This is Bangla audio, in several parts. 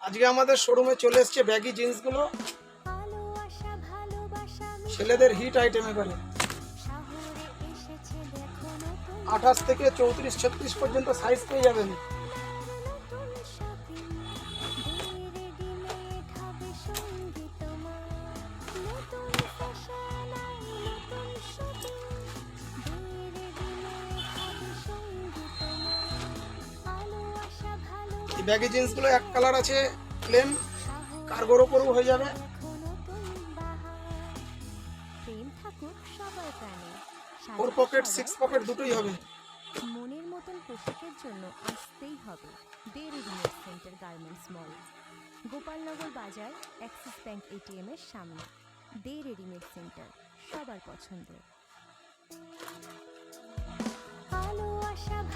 আজকে আমাদের শোরুমে চলে এসেছে ব্যাগি জিন্সগুলো, ছেলেদের হিট আইটেম। এবারে 28 থেকে 34 36 পর্যন্ত সাইজ পেয়ে যাবেন। এই ব্যাগি জিন্সগুলো এক কালার আছে, প্লেন, কার্গোর ওপরও হয়ে যাবে। ফোর পকেট 6 পকেট দুটোই হবে। মনের মতন পোশাকের জন্য আসতেই হবে দে রেডিমেড সেন্টার গার্মেন্টস মল, গোপালনগর বাজার, অ্যাক্সিস ব্যাংক এটিএম এর সামনে। দে রেডিমেড সেন্টার সবার পছন্দের।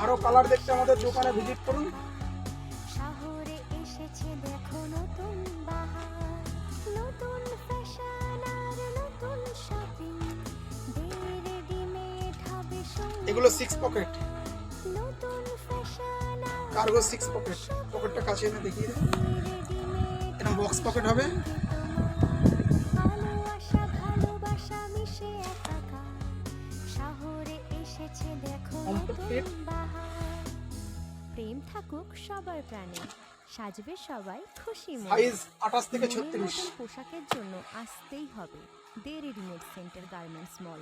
আরো কালার দেখতে আমাদের দোকানে ভিজিট করুন। শহরে এসেছে দেখো নতুন বাহার, নতুন ফ্যাশন আর নতুন শপিং। দে রেডিমেড হবে এগুলো 6 পকেট, নতুন ফ্যাশন আর কার্গো 6 পকেট। পকেটটা কাছে এনে দেখিয়ে দিন। এটা বক্স পকেট হবে। আলো আশা ভালোবাসা মিশে একাকার। শহরে এসেছে দেখো নতুন বাহার। প্রেম থাকুক সবার প্রাণে, সাজবে সবাই খুশি মনে। সাইজ 28 থেকে মনের 36। মতন পোশাকের জন্য আসতেই হবে দে রেডিমেড সেন্টার গার্মেন্টস মল।